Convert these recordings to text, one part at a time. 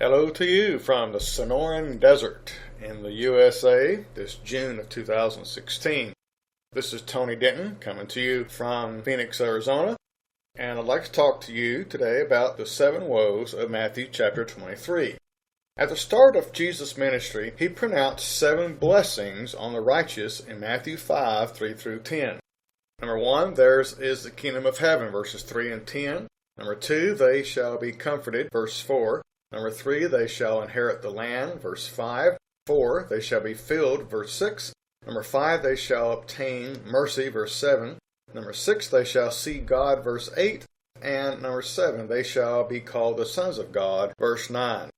Hello to you from the Sonoran Desert in the USA this June of 2016. This is Tony Denton coming to you from Phoenix, Arizona, and I'd like to talk to you today about the 7 woes of Matthew chapter 23. At the start of Jesus' ministry, he pronounced 7 blessings on the righteous in Matthew 5, 3 through 10. Number 1, theirs is the kingdom of heaven, verses 3 and 10. Number 2, they shall be comforted, verse 4. Number 3, they shall inherit the land, verse 5. 4, they shall be filled, verse 6. Number 5, they shall obtain mercy, verse 7. Number 6, they shall see God, verse 8. And number 7, they shall be called the sons of God, verse 9.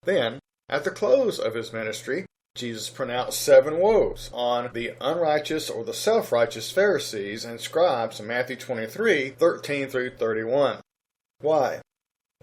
Then, at the close of his ministry, Jesus pronounced 7 woes on the unrighteous or the self-righteous Pharisees and scribes in Matthew 23, 13 through 31. Why?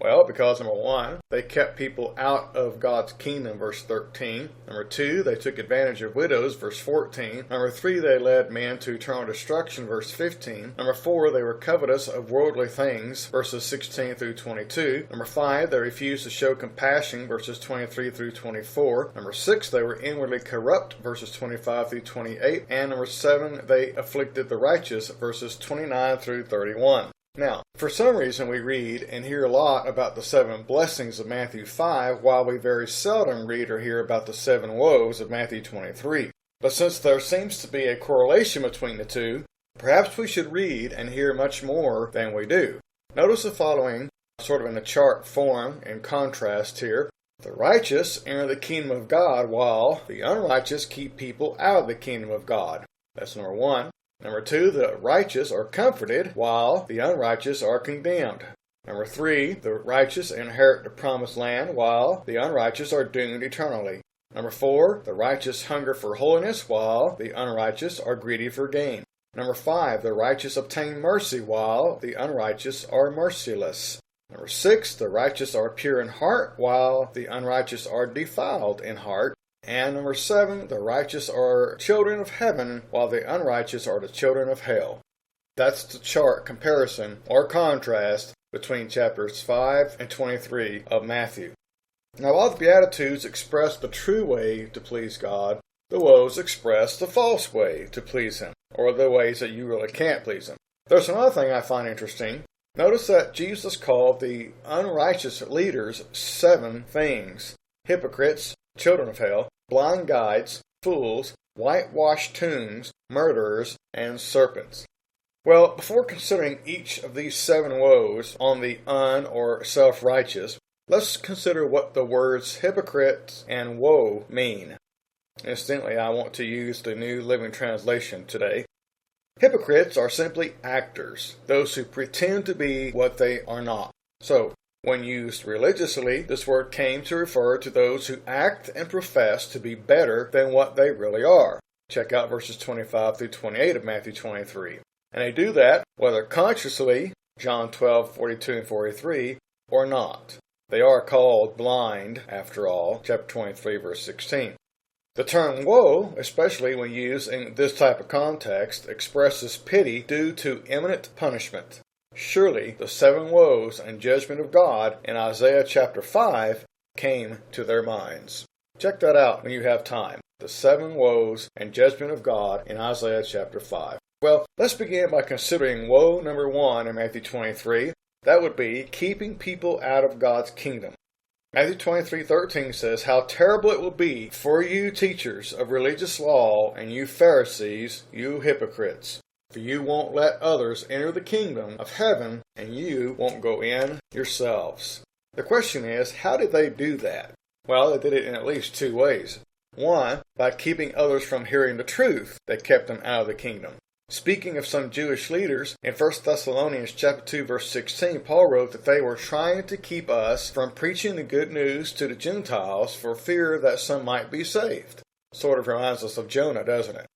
Well, because number 1, they kept people out of God's kingdom, verse 13. Number 2, they took advantage of widows, verse 14. Number 3, they led men to eternal destruction, verse 15. Number 4, they were covetous of worldly things, verses 16 through 22. Number 5, they refused to show compassion, verses 23 through 24. Number 6, they were inwardly corrupt, verses 25 through 28. And number 7, they afflicted the righteous, verses 29 through 31. Now, for some reason we read and hear a lot about the 7 blessings of Matthew 5, while we very seldom read or hear about the 7 woes of Matthew 23. But since there seems to be a correlation between the two, perhaps we should read and hear much more than we do. Notice the following, sort of in a chart form in contrast here. The righteous enter the kingdom of God, while the unrighteous keep people out of the kingdom of God. That's number 1. Number 2, the righteous are comforted, while the unrighteous are condemned. Number 3, the righteous inherit the promised land, while the unrighteous are doomed eternally. Number 4, the righteous hunger for holiness, while the unrighteous are greedy for gain. Number 5, the righteous obtain mercy, while the unrighteous are merciless. Number 6, the righteous are pure in heart, while the unrighteous are defiled in heart. And number 7, the righteous are children of heaven, while the unrighteous are the children of hell. That's the chart comparison or contrast between chapters 5 and 23 of Matthew. Now, while the Beatitudes express the true way to please God, the woes express the false way to please Him, or the ways that you really can't please Him. There's another thing I find interesting. Notice that Jesus called the unrighteous leaders 7 things: hypocrites, children of hell, blind guides, fools, whitewashed tombs, murderers, and serpents. Well, before considering each of these 7 woes on the or self-righteous, let's consider what the words hypocrite and woe mean. Incidentally, I want to use the New Living Translation today. Hypocrites are simply actors, those who pretend to be what they are not. So, when used religiously, this word came to refer to those who act and profess to be better than what they really are. Check out verses 25 through 28 of Matthew 23. And they do that whether consciously, John 12:42 and 43, or not. They are called blind, after all, chapter 23, verse 16. The term woe, especially when used in this type of context, expresses pity due to imminent punishment. Surely the 7 woes and judgment of God in Isaiah chapter 5 came to their minds. Check that out when you have time. The 7 woes and judgment of God in Isaiah chapter 5. Well, let's begin by considering woe number 1 in Matthew 23. That would be keeping people out of God's kingdom. Matthew 23:13 says, "How terrible it will be for you teachers of religious law and you Pharisees, you hypocrites! For you won't let others enter the kingdom of heaven, and you won't go in yourselves." The question is, how did they do that? Well, they did it in at least 2 ways. 1, by keeping others from hearing the truth that kept them out of the kingdom. Speaking of some Jewish leaders, in 1 Thessalonians chapter 2, verse 16, Paul wrote that they were trying to keep us from preaching the good news to the Gentiles for fear that some might be saved. Sort of reminds us of Jonah, doesn't it?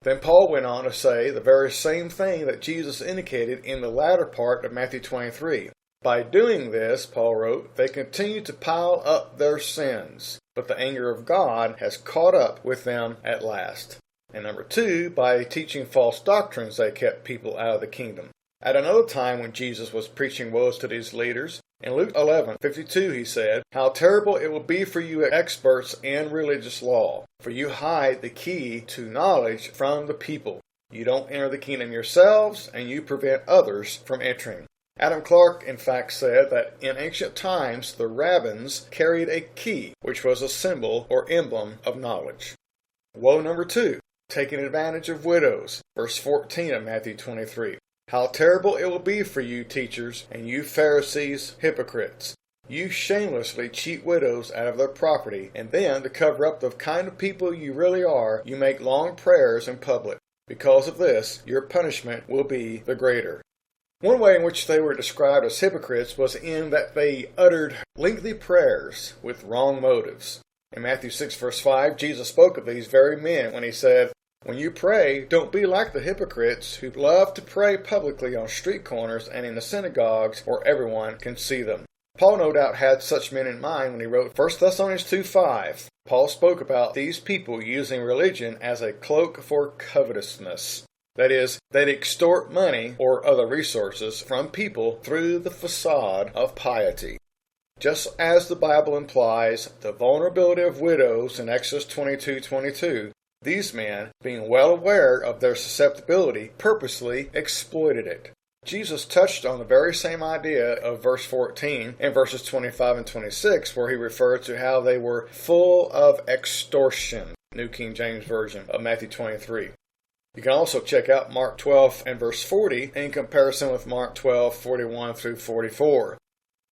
Then Paul went on to say the very same thing that Jesus indicated in the latter part of Matthew 23. By doing this, Paul wrote, they continue to pile up their sins, but the anger of God has caught up with them at last. And number 2, by teaching false doctrines, they kept people out of the kingdom. At another time when Jesus was preaching woes to these leaders, In Luke 11:52 he said, "How terrible it will be for you experts in religious law, for you hide the key to knowledge from the people. You don't enter the kingdom yourselves, and you prevent others from entering." Adam Clarke, in fact, said that in ancient times the rabbins carried a key, which was a symbol or emblem of knowledge. Woe number 2, taking advantage of widows. Verse 14 of Matthew 23. "How terrible it will be for you, teachers, and you Pharisees, hypocrites! You shamelessly cheat widows out of their property, and then, to cover up the kind of people you really are, you make long prayers in public. Because of this, your punishment will be the greater." One way in which they were described as hypocrites was in that they uttered lengthy prayers with wrong motives. In Matthew 6 verse 5, Jesus spoke of these very men when he said, "When you pray, don't be like the hypocrites who love to pray publicly on street corners and in the synagogues where everyone can see them." Paul no doubt had such men in mind when he wrote 1 Thessalonians 2:5. Paul spoke about these people using religion as a cloak for covetousness. That is, they'd extort money or other resources from people through the facade of piety. Just as the Bible implies the vulnerability of widows in Exodus 22:22, these men, being well aware of their susceptibility, purposely exploited it. Jesus touched on the very same idea of verse 14 in verses 25 and 26, where he referred to how they were full of extortion, New King James Version of Matthew 23. You can also check out Mark 12 and verse 40 in comparison with Mark 12:41 through 44.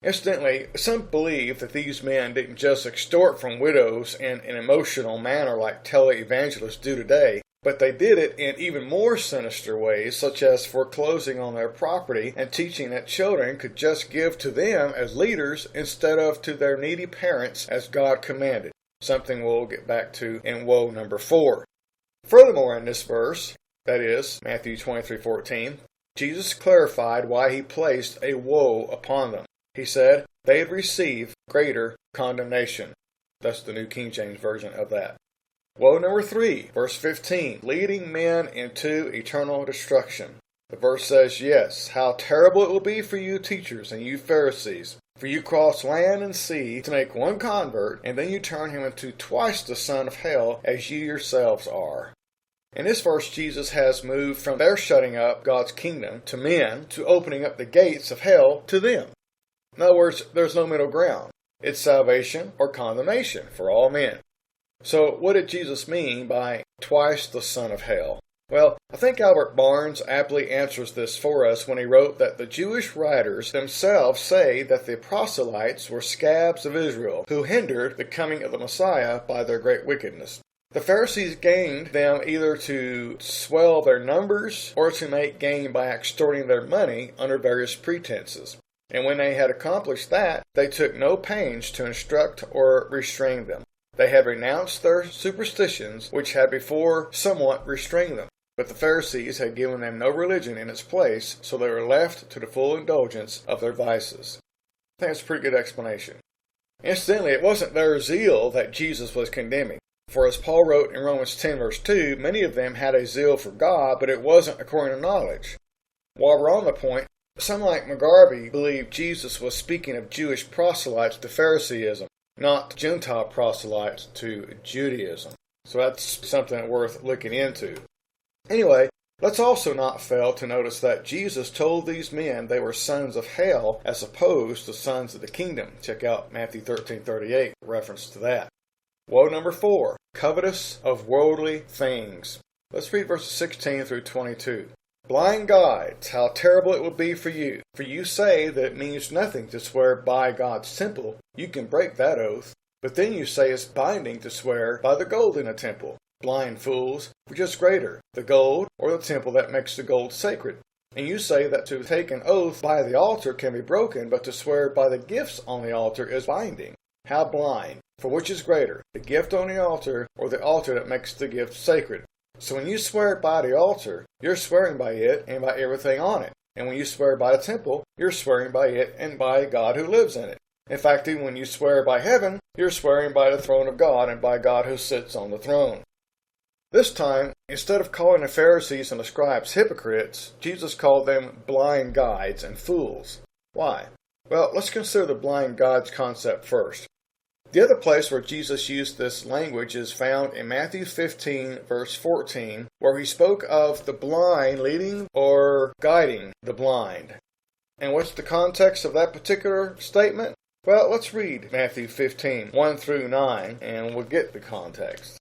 Incidentally, some believe that these men didn't just extort from widows in an emotional manner like televangelists do today, but they did it in even more sinister ways, such as foreclosing on their property and teaching that children could just give to them as leaders instead of to their needy parents as God commanded, something we'll get back to in woe number 4. Furthermore, in this verse, that is, Matthew 23:14, Jesus clarified why he placed a woe upon them. He said they had received greater condemnation. That's the New King James Version of that. Woe number 3, verse 15, leading men into eternal destruction. The verse says, "Yes, how terrible it will be for you teachers and you Pharisees, for you cross land and sea to make one convert, and then you turn him into twice the son of hell as you yourselves are." In this verse, Jesus has moved from their shutting up God's kingdom to men to opening up the gates of hell to them. In other words, there's no middle ground. It's salvation or condemnation for all men. So what did Jesus mean by twice the son of hell? Well, I think Albert Barnes aptly answers this for us when he wrote that the Jewish writers themselves say that the proselytes were scabs of Israel who hindered the coming of the Messiah by their great wickedness. The Pharisees gained them either to swell their numbers or to make gain by extorting their money under various pretenses. And when they had accomplished that, they took no pains to instruct or restrain them. They had renounced their superstitions, which had before somewhat restrained them. But the Pharisees had given them no religion in its place, so they were left to the full indulgence of their vices. I think that's a pretty good explanation. Incidentally, it wasn't their zeal that Jesus was condemning. For as Paul wrote in Romans 10 verse 2, many of them had a zeal for God, but it wasn't according to knowledge. While we're on the point, some like McGarvey believed Jesus was speaking of Jewish proselytes to Phariseeism, not Gentile proselytes to Judaism. So that's something worth looking into. Anyway, let's also not fail to notice that Jesus told these men they were sons of hell as opposed to sons of the kingdom. Check out Matthew 13:38, reference to that. Woe number 4, covetous of worldly things. Let's read verses 16 through 22. Blind guides, how terrible it will be for you. For you say that it means nothing to swear by God's temple. You can break that oath. But then you say it's binding to swear by the gold in a temple. Blind fools, which is greater, the gold or the temple that makes the gold sacred? And you say that to take an oath by the altar can be broken, but to swear by the gifts on the altar is binding. How blind! For which is greater, the gift on the altar or the altar that makes the gift sacred? So when you swear by the altar, you're swearing by it and by everything on it. And when you swear by the temple, you're swearing by it and by God who lives in it. In fact, even when you swear by heaven, you're swearing by the throne of God and by God who sits on the throne. This time, instead of calling the Pharisees and the scribes hypocrites, Jesus called them blind guides and fools. Why? Well, let's consider the blind guides concept first. The other place where Jesus used this language is found in Matthew 15, verse 14, where he spoke of the blind leading or guiding the blind. And what's the context of that particular statement? Well, let's read Matthew 15, 1 through 9, and we'll get the context.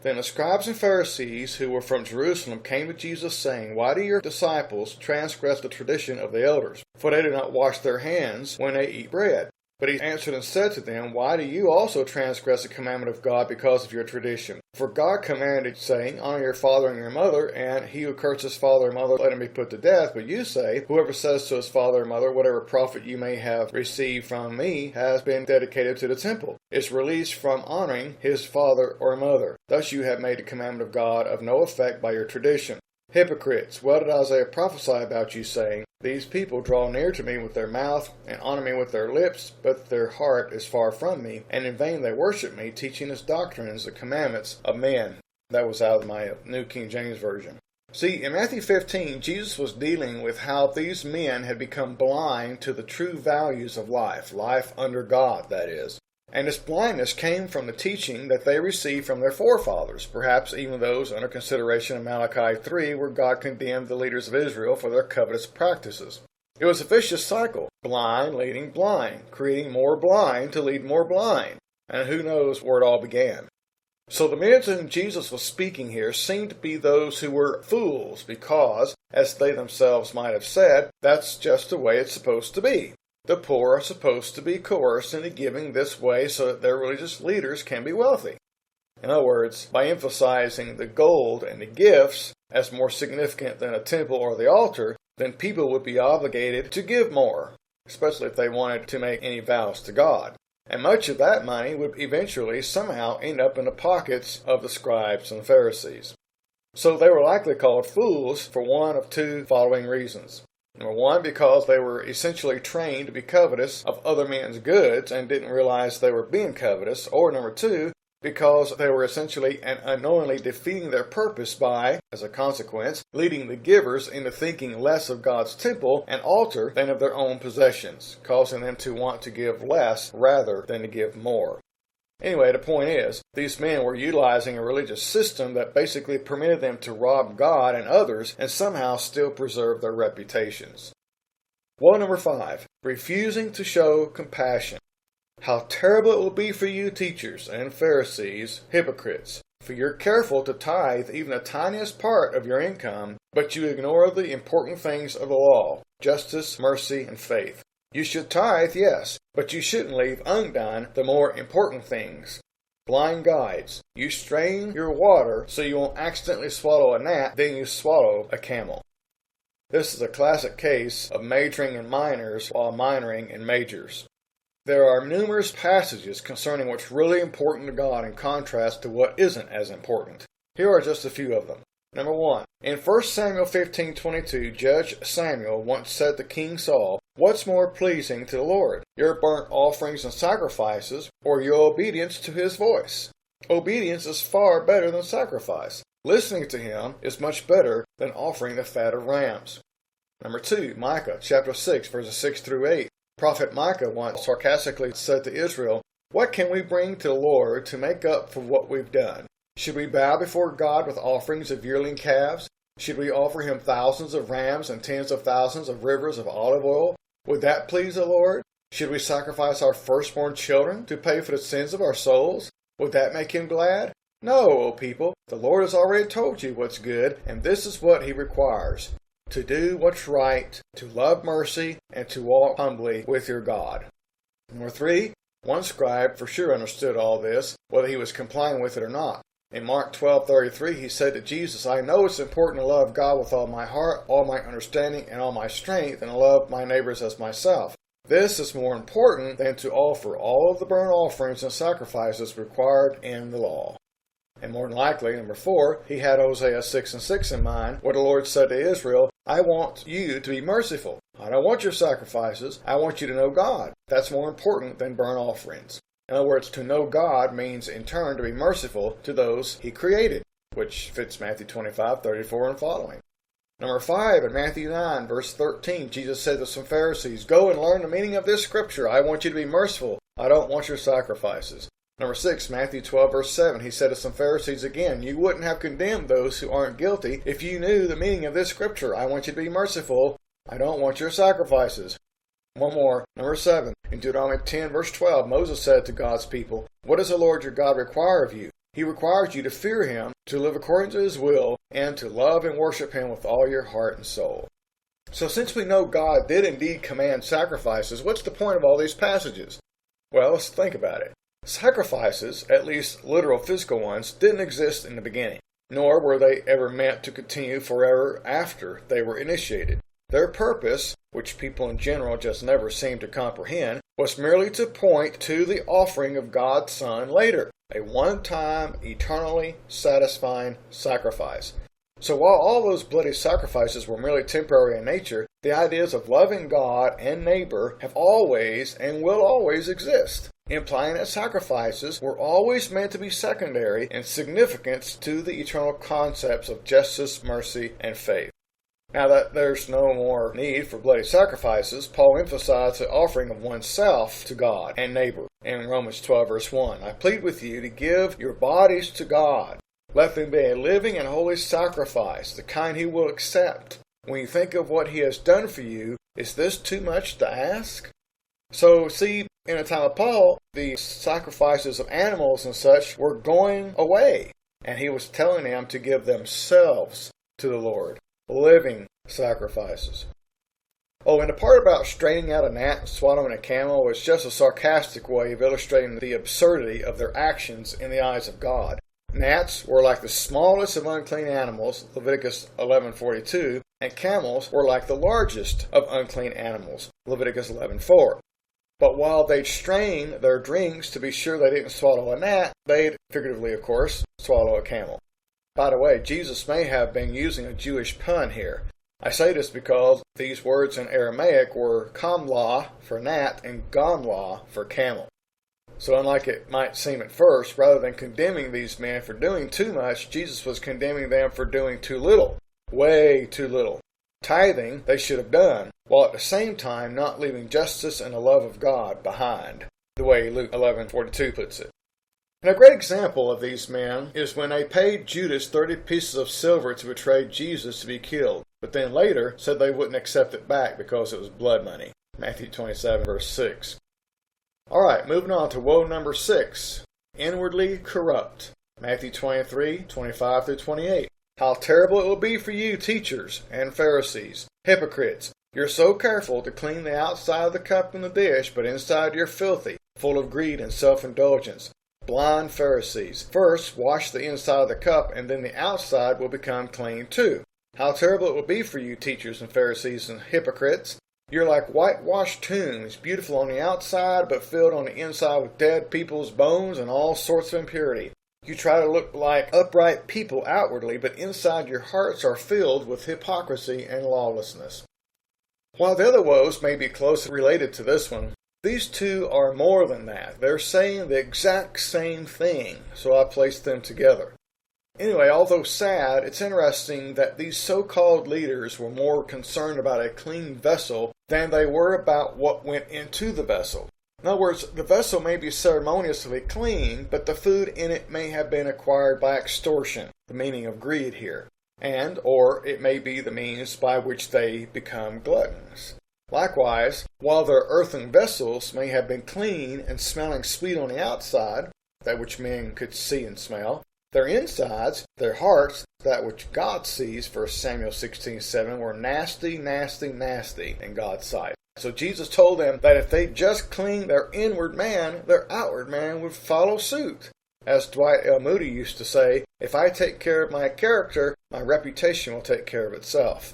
Then the scribes and Pharisees who were from Jerusalem came to Jesus, saying, Why do your disciples transgress the tradition of the elders? For they do not wash their hands when they eat bread. But he answered and said to them, Why do you also transgress the commandment of God because of your tradition? For God commanded, saying, Honor your father and your mother, and he who curses father or mother, let him be put to death. But you say, Whoever says to his father or mother, Whatever profit you may have received from me has been dedicated to the temple, is released from honoring his father or mother. Thus you have made the commandment of God of no effect by your tradition. Hypocrites, well did Isaiah prophesy about you, saying, These people draw near to me with their mouth, and honor me with their lips, but their heart is far from me, and in vain they worship me, teaching as doctrines the commandments of men. That was out of my New King James Version. See, in Matthew 15, Jesus was dealing with how these men had become blind to the true values of life under God, that is. And this blindness came from the teaching that they received from their forefathers, perhaps even those under consideration in Malachi 3, where God condemned the leaders of Israel for their covetous practices. It was a vicious cycle, blind leading blind, creating more blind to lead more blind, and who knows where it all began. So the men to whom Jesus was speaking here seemed to be those who were fools because, as they themselves might have said, that's just the way it's supposed to be. The poor are supposed to be coerced into giving this way so that their religious leaders can be wealthy. In other words, by emphasizing the gold and the gifts as more significant than a temple or the altar, then people would be obligated to give more, especially if they wanted to make any vows to God. And much of that money would eventually somehow end up in the pockets of the scribes and the Pharisees. So they were likely called fools for one of two following reasons. Number one, because they were essentially trained to be covetous of other men's goods and didn't realize they were being covetous. Or number two, because they were essentially and unknowingly defeating their purpose by, as a consequence, leading the givers into thinking less of God's temple and altar than of their own possessions, causing them to want to give less rather than to give more. Anyway, the point is, these men were utilizing a religious system that basically permitted them to rob God and others and somehow still preserve their reputations. Woe number 5, refusing to show compassion. How terrible it will be for you, teachers and Pharisees, hypocrites, for you're careful to tithe even the tiniest part of your income, but you ignore the important things of the law, justice, mercy, and faith. You should tithe, yes, but you shouldn't leave undone the more important things. Blind guides. You strain your water so you won't accidentally swallow a gnat, then you swallow a camel. This is a classic case of majoring in minors while minoring in majors. There are numerous passages concerning what's really important to God in contrast to what isn't as important. Here are just a few of them. Number 1. In 1 Samuel 15:22, Judge Samuel once said to King Saul, What's more pleasing to the Lord, your burnt offerings and sacrifices, or your obedience to his voice? Obedience is far better than sacrifice. Listening to him is much better than offering the fat of rams. Number 2, Micah chapter 6, verses 6 through 8. Prophet Micah once sarcastically said to Israel, What can we bring to the Lord to make up for what we've done? Should we bow before God with offerings of yearling calves? Should we offer him thousands of rams and tens of thousands of rivers of olive oil? Would that please the Lord? Should we sacrifice our firstborn children to pay for the sins of our souls? Would that make him glad? No, O people, the Lord has already told you what's good, and this is what he requires. To do what's right, to love mercy, and to walk humbly with your God. Number 3, one scribe for sure understood all this, whether he was complying with it or not. In Mark 12:33, he said to Jesus, I know it's important to love God with all my heart, all my understanding, and all my strength, and to love my neighbors as myself. This is more important than to offer all of the burnt offerings and sacrifices required in the law. And more than likely, number 4, he had Hosea 6:6 in mind, where the Lord said to Israel, I want you to be merciful. I don't want your sacrifices. I want you to know God. That's more important than burnt offerings. In other words, to know God means in turn to be merciful to those he created, which fits Matthew 25:34 and following. Number 5, in Matthew 9, verse 13, Jesus said to some Pharisees, "Go and learn the meaning of this scripture. I want you to be merciful. I don't want your sacrifices." Number 6, Matthew 12, verse 7, he said to some Pharisees again, "You wouldn't have condemned those who aren't guilty if you knew the meaning of this scripture. I want you to be merciful. I don't want your sacrifices." One more, number 7, in Deuteronomy 10, verse 12, Moses said to God's people, "What does the Lord your God require of you? He requires you to fear him, to live according to his will, and to love and worship him with all your heart and soul." So since we know God did indeed command sacrifices, what's the point of all these passages? Well, let's think about it. Sacrifices, at least literal physical ones, didn't exist in the beginning, nor were they ever meant to continue forever after they were initiated. Their purpose, which people in general just never seem to comprehend, was merely to point to the offering of God's Son later, a one-time, eternally satisfying sacrifice. So while all those bloody sacrifices were merely temporary in nature, the ideas of loving God and neighbor have always and will always exist, implying that sacrifices were always meant to be secondary in significance to the eternal concepts of justice, mercy, and faith. Now that there's no more need for bloody sacrifices, Paul emphasized the offering of oneself to God and neighbor in Romans 12, verse 1. "I plead with you to give your bodies to God. Let them be a living and holy sacrifice, the kind he will accept." When you think of what he has done for you, is this too much to ask? So, see, in the time of Paul, the sacrifices of animals and such were going away, and he was telling them to give themselves to the Lord, living sacrifices. Oh, and the part about straining out a gnat and swallowing a camel was just a sarcastic way of illustrating the absurdity of their actions in the eyes of God. Gnats were like the smallest of unclean animals, Leviticus 11:42, and camels were like the largest of unclean animals, Leviticus 11:4. But while they'd strain their drinks to be sure they didn't swallow a gnat, they'd, figuratively of course, swallow a camel. By the way, Jesus may have been using a Jewish pun here. I say this because these words in Aramaic were kamlah for gnat and gamlah for camel. So unlike it might seem at first, rather than condemning these men for doing too much, Jesus was condemning them for doing too little, way too little. Tithing they should have done, while at the same time not leaving justice and the love of God behind, the way Luke 11:42 puts it. And a great example of these men is when they paid Judas 30 pieces of silver to betray Jesus to be killed, but then later said they wouldn't accept it back because it was blood money. Matthew 27, verse 6. Alright, moving on to woe number 6, inwardly corrupt. Matthew 23:25-28. "How terrible it will be for you, teachers and Pharisees, hypocrites! You're so careful to clean the outside of the cup and the dish, but inside you're filthy, full of greed and self-indulgence. Blind Pharisees! First wash the inside of the cup, and then the outside will become clean too. How terrible it will be for you, teachers and Pharisees and hypocrites! You're like whitewashed tombs, beautiful on the outside, but filled on the inside with dead people's bones and all sorts of impurity. You try to look like upright people outwardly, but inside your hearts are filled with hypocrisy and lawlessness." While the other woes may be closely related to this one, these two are more than that. They're saying the exact same thing, so I placed them together. Anyway, although sad, it's interesting that these so-called leaders were more concerned about a clean vessel than they were about what went into the vessel. In other words, the vessel may be ceremoniously clean, but the food in it may have been acquired by extortion, the meaning of greed here, or it may be the means by which they become gluttons. Likewise, while their earthen vessels may have been clean and smelling sweet on the outside, that which men could see and smell, their insides, their hearts, that which God sees, 1 Samuel 16:7, were nasty, nasty, nasty in God's sight. So Jesus told them that if they just cleaned their inward man, their outward man would follow suit. As Dwight L. Moody used to say, "If I take care of my character, my reputation will take care of itself."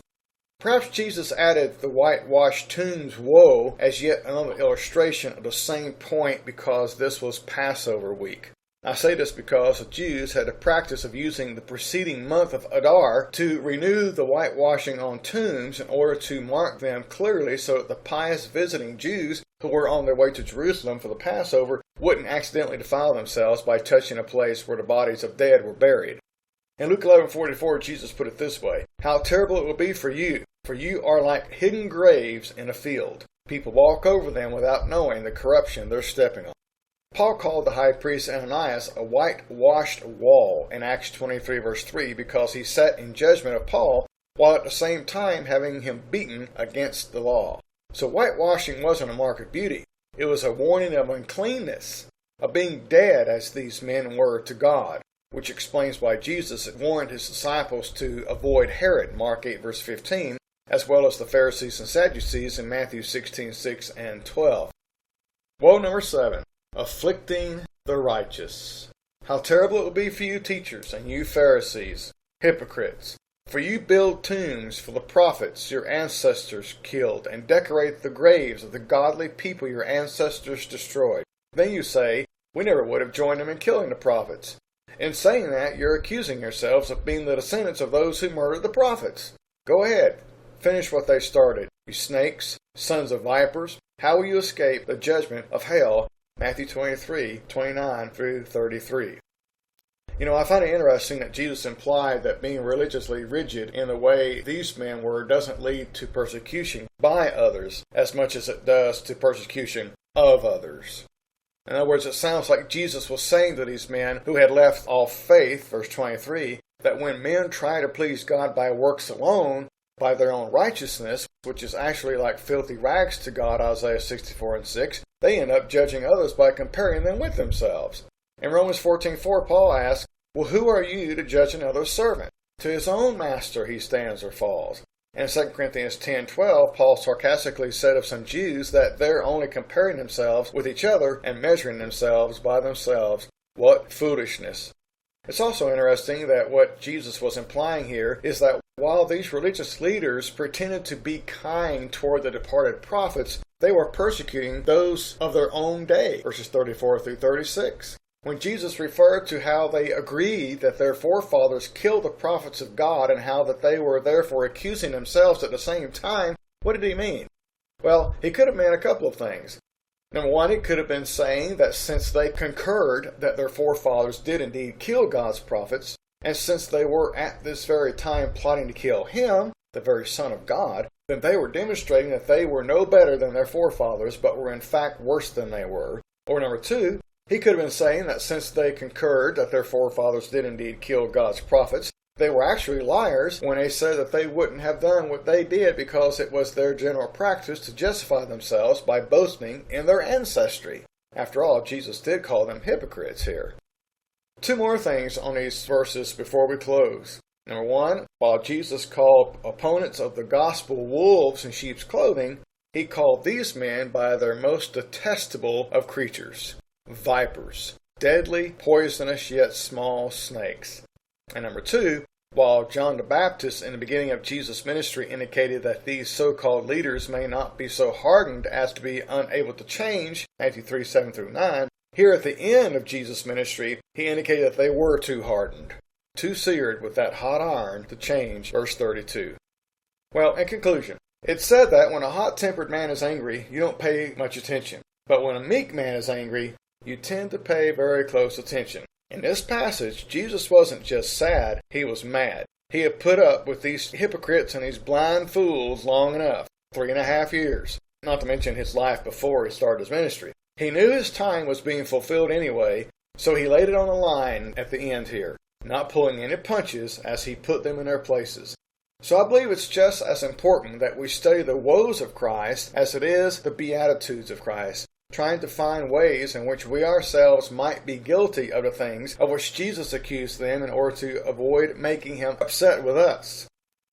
Perhaps Jesus added the whitewashed tombs woe as yet another illustration of the same point because this was Passover week. I say this because the Jews had a practice of using the preceding month of Adar to renew the whitewashing on tombs in order to mark them clearly so that the pious visiting Jews who were on their way to Jerusalem for the Passover wouldn't accidentally defile themselves by touching a place where the bodies of dead were buried. In Luke 11:44, Jesus put it this way, "How terrible it will be for you are like hidden graves in a field. People walk over them without knowing the corruption they're stepping on." Paul called the high priest Ananias a whitewashed wall in Acts 23 verse 3 because he sat in judgment of Paul while at the same time having him beaten against the law. So whitewashing wasn't a mark of beauty. It was a warning of uncleanness, of being dead as these men were to God, which explains why Jesus had warned his disciples to avoid Herod, Mark 8 verse 15, as well as the Pharisees and Sadducees in Matthew 16:6 and 12. Woe number 7. Afflicting the righteous. How terrible it will be for you teachers and you Pharisees, hypocrites! For you build tombs for the prophets your ancestors killed, and decorate the graves of the godly people your ancestors destroyed. Then you say, we never would have joined them in killing the prophets. In saying that, you're accusing yourselves of being the descendants of those who murdered the prophets. Go ahead, finish what they started. You snakes, sons of vipers, how will you escape the judgment of hell? Matthew 23:29 through 33. I find it interesting that Jesus implied that being religiously rigid in the way these men were doesn't lead to persecution by others as much as it does to persecution of others. In other words, it sounds like Jesus was saying to these men who had left off faith, verse 23, that when men try to please God by works alone, by their own righteousness, which is actually like filthy rags to God, Isaiah 64:6, they end up judging others by comparing them with themselves. In Romans 14:4, Paul asks, well, who are you to judge another's servant? To his own master he stands or falls. And in 2 Corinthians 10:12, Paul sarcastically said of some Jews that they're only comparing themselves with each other and measuring themselves by themselves. What foolishness! It's also interesting that what Jesus was implying here is that while these religious leaders pretended to be kind toward the departed prophets, they were persecuting those of their own day, verses 34 through 36. When Jesus referred to how they agreed that their forefathers killed the prophets of God and how that they were therefore accusing themselves at the same time, what did he mean? Well, he could have meant a couple of things. Number one, he could have been saying that since they concurred that their forefathers did indeed kill God's prophets, and since they were at this very time plotting to kill him, the very Son of God, then they were demonstrating that they were no better than their forefathers, but were in fact worse than they were. Or number two, he could have been saying that since they concurred that their forefathers did indeed kill God's prophets, they were actually liars when they said that they wouldn't have done what they did because it was their general practice to justify themselves by boasting in their ancestry. After all, Jesus did call them hypocrites here. Two more things on these verses before we close. Number one, while Jesus called opponents of the gospel wolves in sheep's clothing, he called these men by their most detestable of creatures, vipers, deadly, poisonous, yet small snakes. And number two, while John the Baptist in the beginning of Jesus' ministry indicated that these so-called leaders may not be so hardened as to be unable to change, Matthew 3:7 through 9, here at the end of Jesus' ministry, he indicated that they were too hardened, too seared with that hot iron to change, verse 32. Well, in conclusion, it's said that when a hot-tempered man is angry, you don't pay much attention. But when a meek man is angry, you tend to pay very close attention. In this passage, Jesus wasn't just sad, he was mad. He had put up with these hypocrites and these blind fools long enough, 3.5 years, not to mention his life before he started his ministry. He knew his time was being fulfilled anyway, so he laid it on the line at the end here, not pulling any punches as he put them in their places. So I believe it's just as important that we study the woes of Christ as it is the beatitudes of Christ, trying to find ways in which we ourselves might be guilty of the things of which Jesus accused them in order to avoid making him upset with us.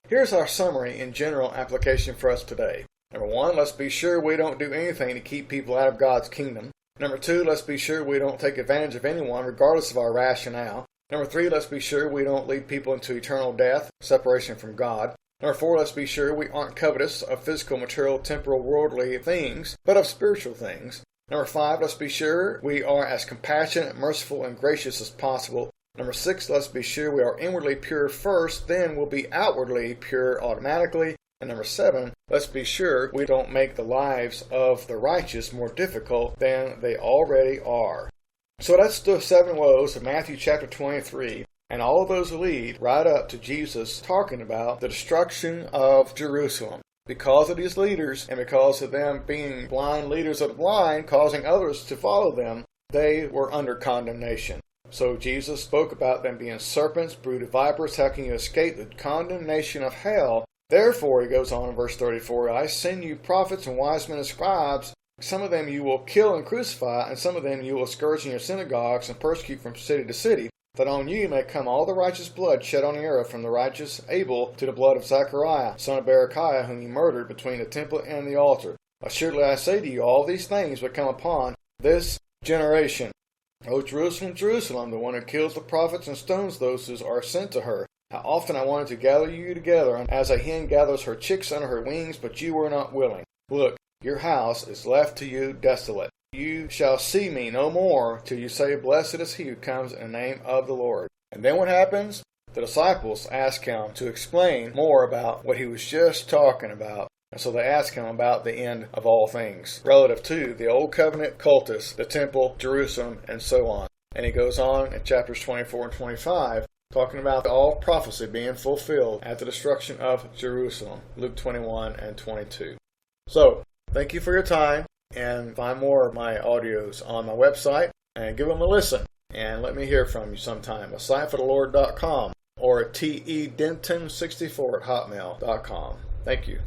Here's our summary and general application for us today. Number one, let's be sure we don't do anything to keep people out of God's kingdom. Number two, let's be sure we don't take advantage of anyone regardless of our rationale. Number three, let's be sure we don't lead people into eternal death, separation from God. Number four, let's be sure we aren't covetous of physical, material, temporal, worldly things, but of spiritual things. Number five, let's be sure we are as compassionate, merciful, and gracious as possible. Number six, let's be sure we are inwardly pure first, then we'll be outwardly pure automatically. And number seven, let's be sure we don't make the lives of the righteous more difficult than they already are. So that's the 7 woes of Matthew chapter 23. And all of those lead right up to Jesus talking about the destruction of Jerusalem. Because of these leaders, and because of them being blind leaders of the blind, causing others to follow them, they were under condemnation. So Jesus spoke about them being serpents, brood of vipers. How can you escape the condemnation of hell? Therefore, he goes on in verse 34, I send you prophets and wise men and scribes. Some of them you will kill and crucify, and some of them you will scourge in your synagogues and persecute from city to city, that on you may come all the righteous blood shed on the earth, from the righteous Abel to the blood of Zechariah, son of Berechiah, whom you murdered between the temple and the altar. Assuredly I say to you, all these things will come upon this generation. O Jerusalem, Jerusalem, the one who kills the prophets and stones those who are sent to her. How often I wanted to gather you together, as a hen gathers her chicks under her wings, but you were not willing. Look, your house is left to you desolate. You shall see me no more till you say, blessed is he who comes in the name of the Lord. And then what happens? The disciples ask him to explain more about what he was just talking about. And so they ask him about the end of all things, relative to the Old Covenant cultus, the temple, Jerusalem, and so on. And he goes on in chapters 24 and 25, talking about all prophecy being fulfilled at the destruction of Jerusalem, Luke 21 and 22. So, thank you for your time. And find more of my audios on my website and give them a listen. And let me hear from you sometime. ASightForTheLord.com or TEDenton64 at hotmail.com. Thank you.